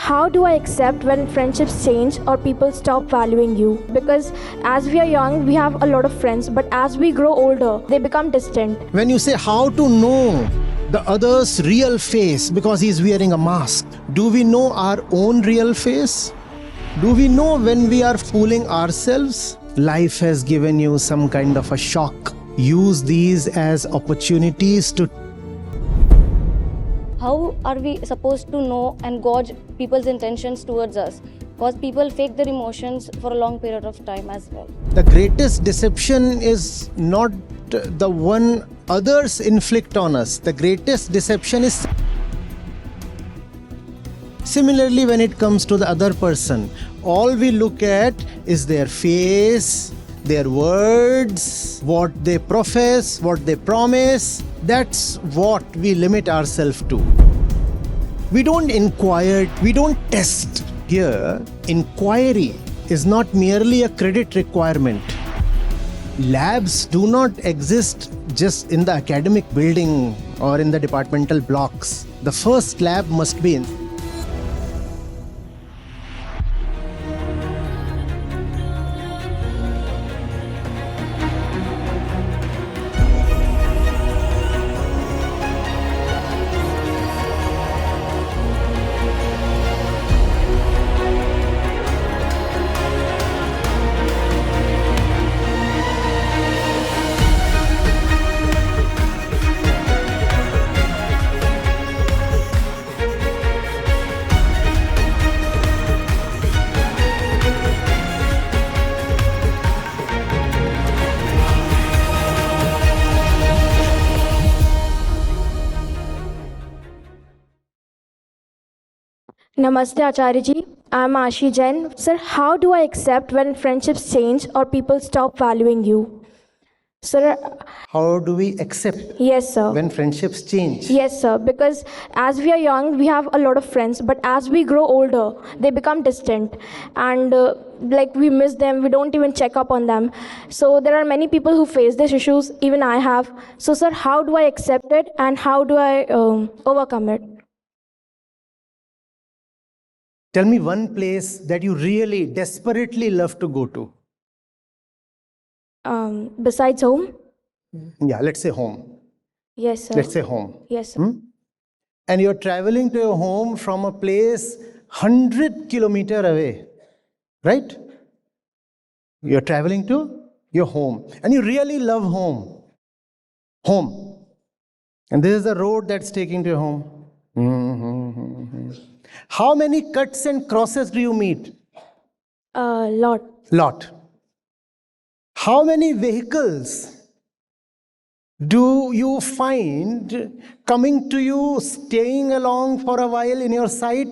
how do I accept when friendships change or people stop valuing you? Because as we are young, we have a lot of friends, but as we grow older, they become distant. When you say how to know the other's real face because he's wearing a mask, do we know our own real face? Do we know when we are fooling ourselves? Life has given you some kind of a shock. Use these as opportunities to. How are we supposed to know and gauge people's intentions towards us? Because people fake their emotions for a long period of time as well. The greatest deception is not the one others inflict on us. The greatest deception is. Similarly, when it comes to the other person, all we look at is their face, their words, what they profess, what they promise. That's what we limit ourselves to. We don't inquire, we don't test. Here, inquiry is not merely a credit requirement. Labs do not exist just in the academic building or in the departmental blocks. The first lab must be in. Namaste Acharya ji, I am Ashi Jain. Sir, how do I accept when friendships change or people stop valuing you? Sir, How do we accept yes sir. when friendships change? Yes sir, because as we are young, we have a lot of friends, but as we grow older, they become distant and like we miss them, we don't even check up on them. So there are many people who face these issues, even I have. So sir, how do I accept it and how do I overcome it? Tell me one place that you really desperately love to go to. Besides home? Yeah, let's say home. Yes sir. Let's say home. Yes sir. And you're traveling to your home from a place 100 kilometers away, right? You're traveling to your home and you really love home. Home. And this is the road that's taking to your home. How many cuts and crosses do you meet? Lot. Lot. How many vehicles do you find coming to you, staying along for a while in your sight,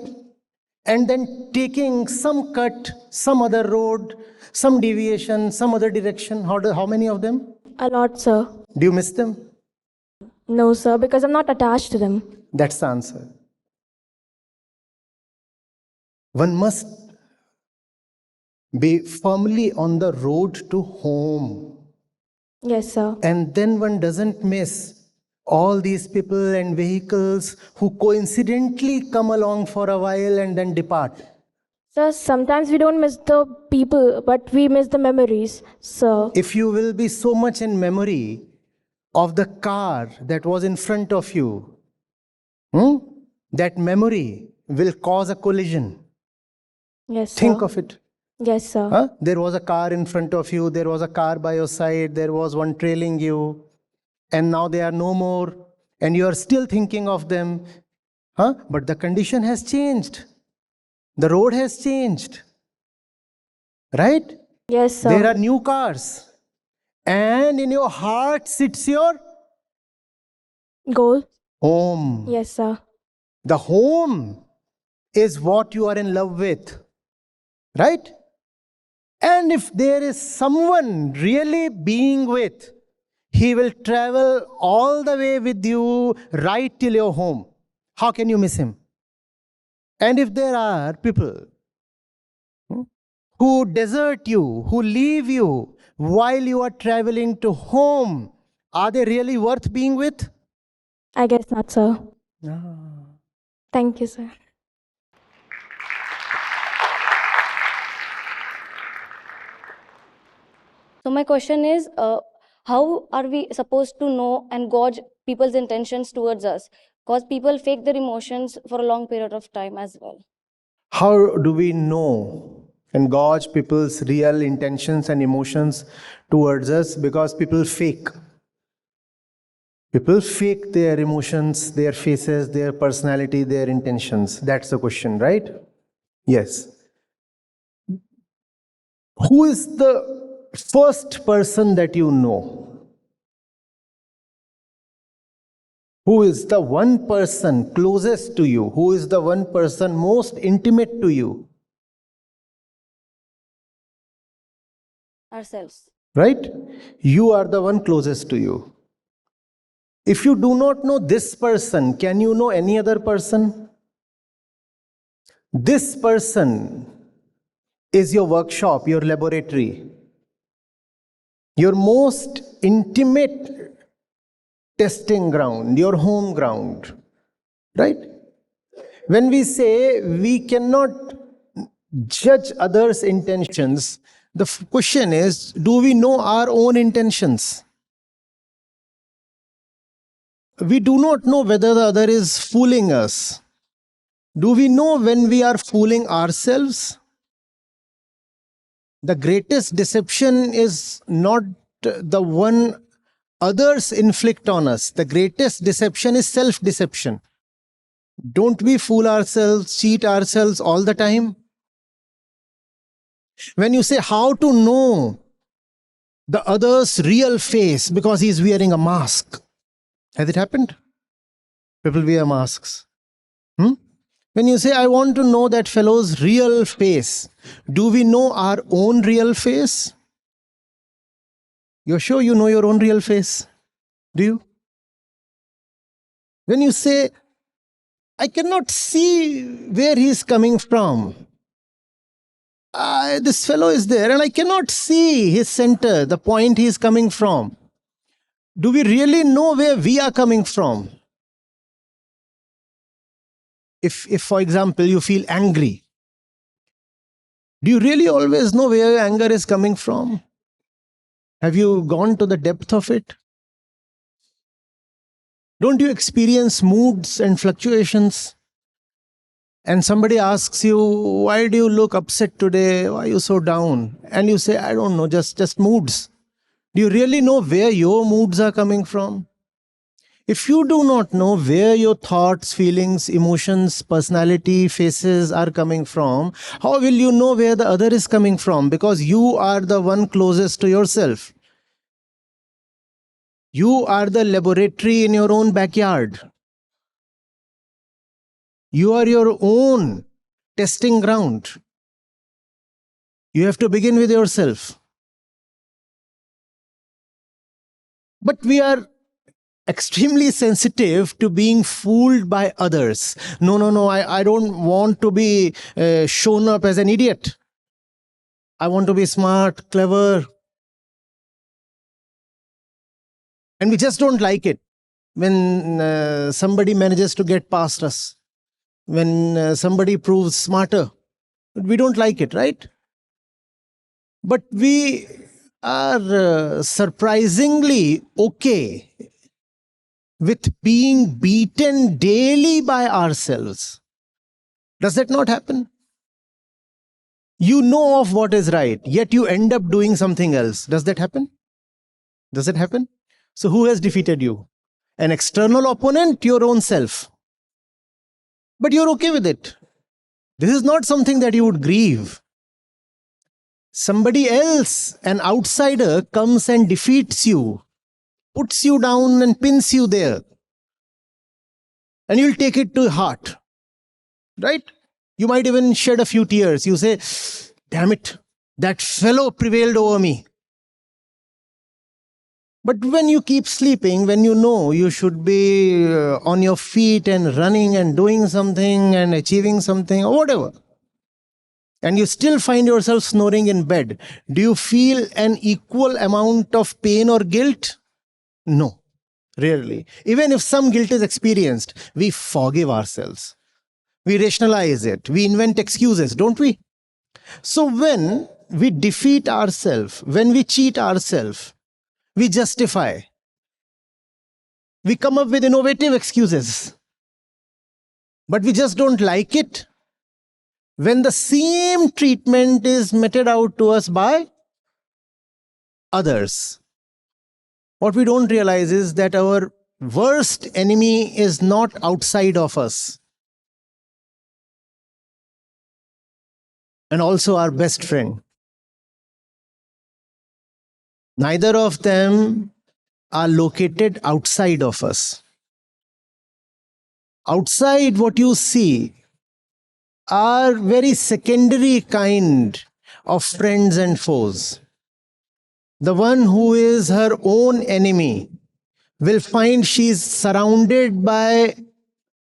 and then taking some cut, some other road, some deviation, some other direction? How many of them? A lot, sir. Do you miss them? No, sir, because I'm not attached to them. That's the answer. One must be firmly on the road to home. Yes, sir. And then one doesn't miss all these people and vehicles who coincidentally come along for a while and then depart. Sir, sometimes we don't miss the people, but we miss the memories, sir. If you will be so much in memory of the car that was in front of you, that memory will cause a collision. Yes, sir. Think of it. Yes, sir. There was a car in front of you, there was a car by your side, there was one trailing you, and now they are no more, and you are still thinking of them. But the condition has changed. The road has changed. Right? Yes, sir. There are new cars. And in your heart sits your Goal? home. Yes, sir. The home is what you are in love with. Right? And if there is someone really being with, he will travel all the way with you right till your home. How can you miss him? And if there are people who desert you, who leave you while you are traveling to home, are they really worth being with? I guess not, sir. No. Thank you, sir. So my question is, how are we supposed to know and gauge people's intentions towards us? Because people fake their emotions for a long period of time as well. How do we know and gauge people's real intentions and emotions towards us? Because people fake. People fake their emotions, their faces, their personality, their intentions. That's the question, right? Yes. Who is the first person that you know? Who is the one person closest to you? Who is the one person most intimate to you? Ourselves. Right? You are the one closest to you. If you do not know this person, can you know any other person? This person is your workshop, your laboratory, your most intimate testing ground, your home ground. Right? When we say we cannot judge others' intentions, the question is, do we know our own intentions? We do not know whether the other is fooling us. Do we know when we are fooling ourselves? The greatest deception is not the one others inflict on us. The greatest deception is self-deception. Don't we fool ourselves, cheat ourselves all the time? When you say how to know the other's real face because he's wearing a mask, has it happened? People wear masks. When you say, I want to know that fellow's real face, do we know our own real face? You're sure you know your own real face? Do you? When you say, I cannot see where he's coming from. This fellow is there and I cannot see his center, the point he's coming from. Do we really know where we are coming from? If for example, you feel angry, do you really always know where your anger is coming from? Have you gone to the depth of it? Don't you experience moods and fluctuations? And somebody asks you, why do you look upset today? Why are you so down? And you say, I don't know, just moods. Do you really know where your moods are coming from? If you do not know where your thoughts, feelings, emotions, personality, faces are coming from, how will you know where the other is coming from? Because you are the one closest to yourself. You are the laboratory in your own backyard. You are your own testing ground. You have to begin with yourself. But we are extremely sensitive to being fooled by others. No, I don't want to be shown up as an idiot. I want to be smart, clever. And we just don't like it when somebody manages to get past us, when somebody proves smarter. We don't like it, right? But we are surprisingly okay with being beaten daily by ourselves. Does that not happen? You know of what is right, yet you end up doing something else. Does that happen? Does it happen? So who has defeated you? An external opponent, your own self. But you're okay with it. This is not something that you would grieve. Somebody else, an outsider, comes and defeats you, puts you down and pins you there. And you'll take it to heart. Right? You might even shed a few tears. You say, damn it, that fellow prevailed over me. But when you keep sleeping, when you know you should be on your feet and running and doing something and achieving something or whatever, and you still find yourself snoring in bed, do you feel an equal amount of pain or guilt? No, rarely. Even if some guilt is experienced, we forgive ourselves. We rationalize it. We invent excuses, don't we? So when we defeat ourselves, when we cheat ourselves, we justify, we come up with innovative excuses, but we just don't like it when the same treatment is meted out to us by others. What we don't realize is that our worst enemy is not outside of us, and also our best friend. Neither of them are located outside of us. Outside, what you see are very secondary kind of friends and foes. The one who is her own enemy will find she's surrounded by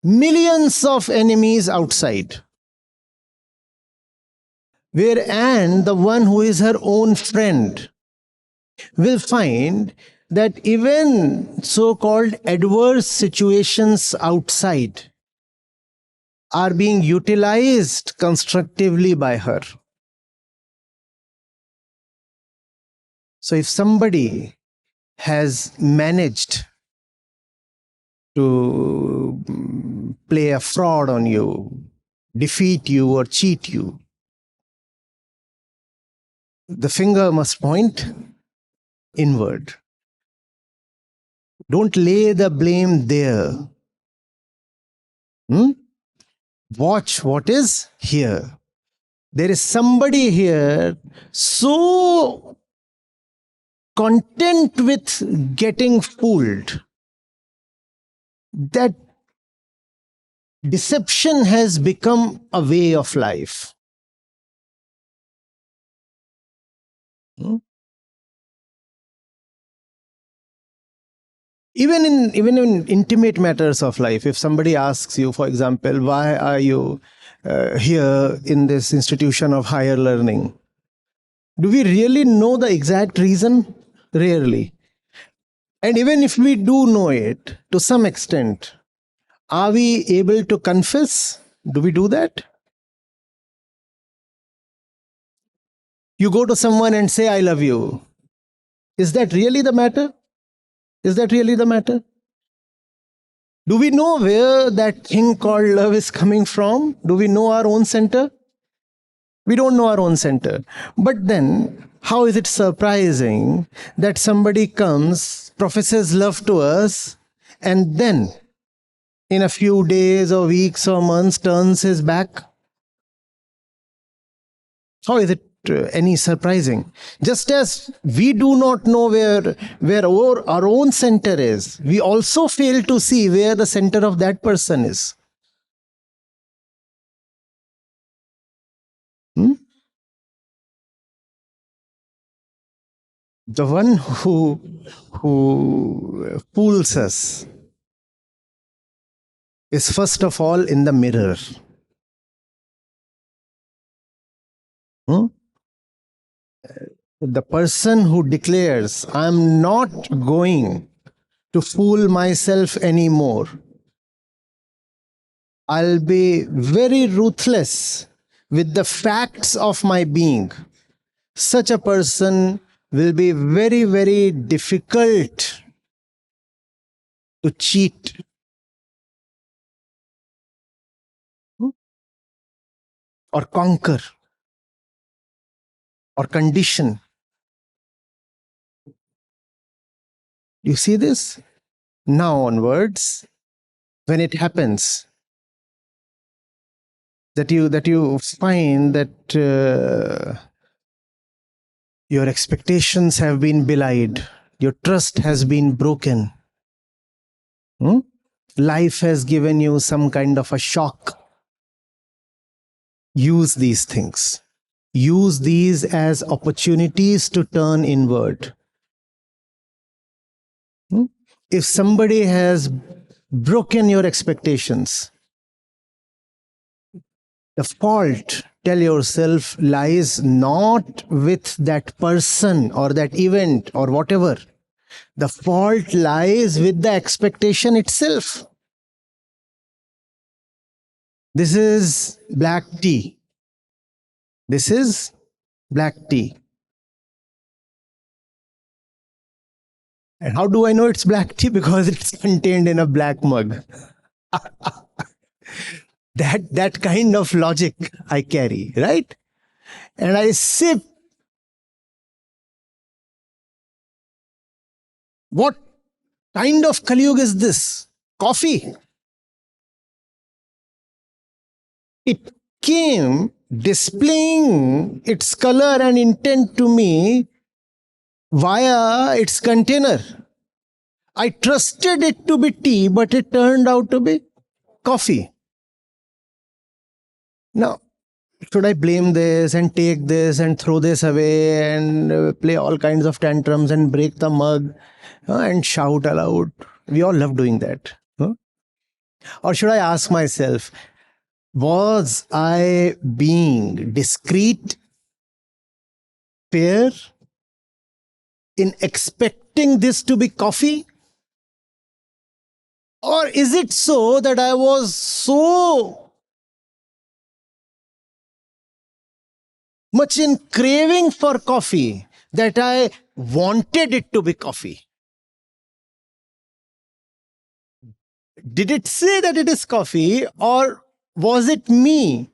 millions of enemies outside. Whereas the one who is her own friend will find that even so-called adverse situations outside are being utilized constructively by her. So if somebody has managed to play a fraud on you, defeat you or cheat you, the finger must point inward. Don't lay the blame there. Watch what is here. There is somebody here so content with getting fooled that deception has become a way of life. Even in intimate matters of life, if somebody asks you, for example, why are you here in this institution of higher learning? Do we really know the exact reason? Rarely. And even if we do know it, to some extent, are we able to confess? Do we do that? You go to someone and say, I love you. Is that really the matter? Is that really the matter? Do we know where that thing called love is coming from? Do we know our own center? We don't know our own center. But then, how is it surprising that somebody comes, professes love to us, and then in a few days or weeks or months turns his back? How is it any surprising? Just as we do not know where our own center is, we also fail to see where the center of that person is. The one who fools us is first of all in the mirror. The person who declares, I'm not going to fool myself anymore. I'll be very ruthless with the facts of my being. Such a person will be very, very difficult to cheat. Or conquer. Or condition. You see this? Now onwards, when it happens, that you find that your expectations have been belied, your trust has been broken, life has given you some kind of a shock. Use these things. Use these as opportunities to turn inward. If somebody has broken your expectations, the fault, tell yourself, lies not with that person or that event or whatever. The fault lies with the expectation itself. This is black tea. This is Black tea. And how do I know it's black tea? Because it's contained in a black mug. That kind of logic I carry, right? And I sip. What kind of Kaliyug is this? Coffee. It came displaying its color and intent to me via its container. I trusted it to be tea, but it turned out to be coffee. Now, should I blame this and take this and throw this away and play all kinds of tantrums and break the mug and shout aloud? We all love doing that. Huh? Or should I ask myself, was I being discreet, fair, in expecting this to be coffee? Or is it so that I was so much in craving for coffee that I wanted it to be coffee? Did it say that it is coffee, or was it me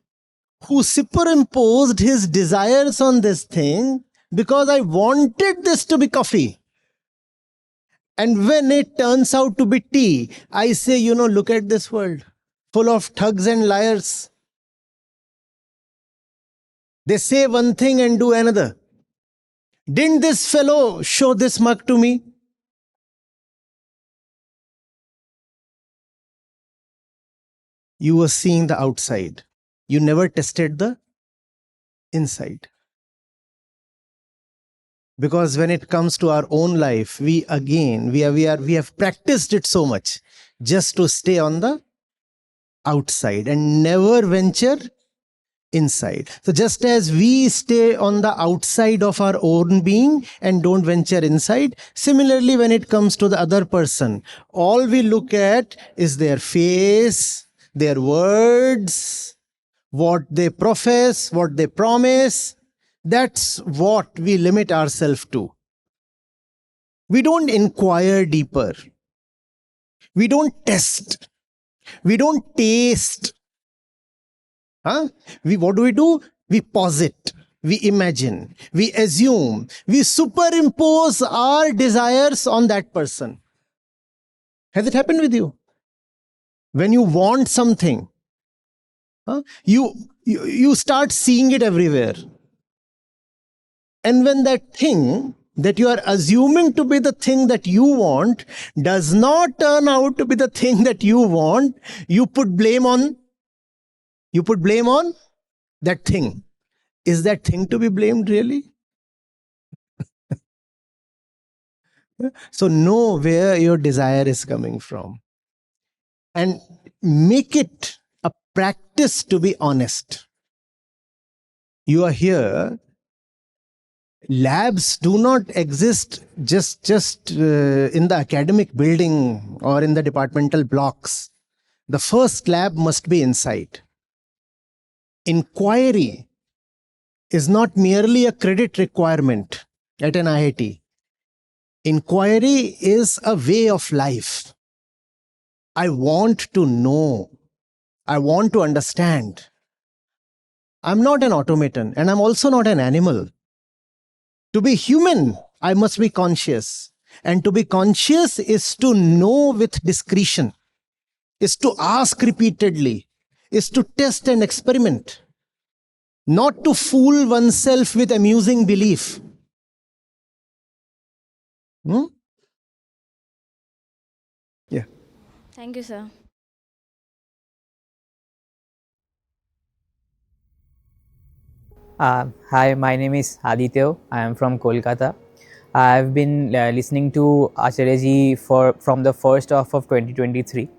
who superimposed his desires on this thing because I wanted this to be coffee? And when it turns out to be tea, I say, look at this world full of thugs and liars. They say one thing and do another. Didn't this fellow show this mug to me? You were seeing the outside. You never tested the inside. Because when it comes to our own life, we have practiced it so much just to stay on the outside and never venture inside. So just as we stay on the outside of our own being and don't venture inside, similarly when it comes to the other person, all we look at is their face, their words, what they profess, what they promise. That's what we limit ourselves to. We don't inquire deeper. We don't test. We don't taste. What do? We posit. We imagine. We assume. We superimpose our desires on that person. Has it happened with you? When you want something, you start seeing it everywhere. And when that thing that you are assuming to be the thing that you want does not turn out to be the thing that you want, you put blame on that thing. Is that thing to be blamed really? So know where your desire is coming from and make it a practice to be honest. You are here. Labs do not exist just in the academic building or in the departmental blocks. The first lab must be inside. Inquiry is not merely a credit requirement at an IIT. Inquiry is a way of life. I want to know. I want to understand. I'm not an automaton and I'm also not an animal. To be human, I must be conscious. And to be conscious is to know with discretion, is to ask repeatedly, is to test and experiment, not to fool oneself with amusing belief. Yeah. Thank you, sir. Hi, my name is Aditya. I am from Kolkata. I've been listening to Acharya ji from the first half of 2023.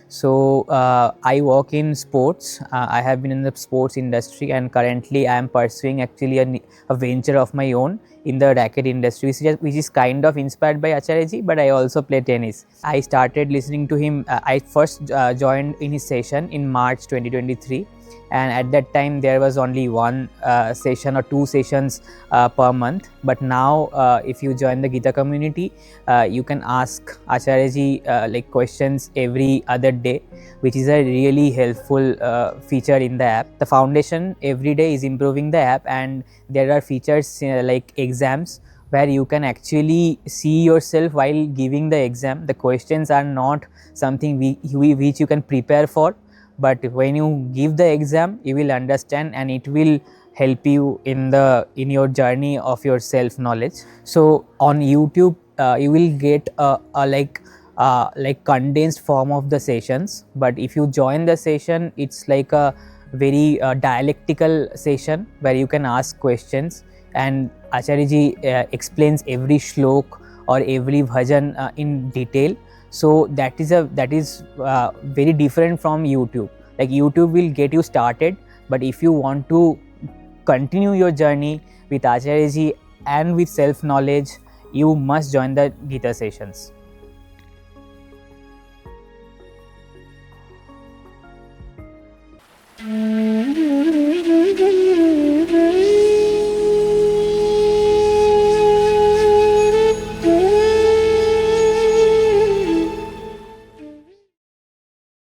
So I work in sports. I have been in the sports industry, and currently I am pursuing actually a venture of my own in the racket industry, which is kind of inspired by Acharya ji, but I also play tennis. I started listening to him. I first joined in his session in March 2023. and at that time there was only one session or two sessions per month. But now if you join the Gita community, you can ask Acharya ji like questions every other day, which is a really helpful feature in the app. The foundation every day is improving the app, and there are features like exams, where you can actually see yourself while giving the exam. The questions are not something which you can prepare for, but when you give the exam you will understand, and it will help you in your journey of your self knowledge. So on YouTube you will get a like condensed form of the sessions, but if you join the session, it's like a very dialectical session where you can ask questions, and Acharya ji explains every shlok or every bhajan in detail. So that is very different from YouTube. Like YouTube will get you started, but if you want to continue your journey with Acharya ji and with self knowledge, you must join the Gita sessions.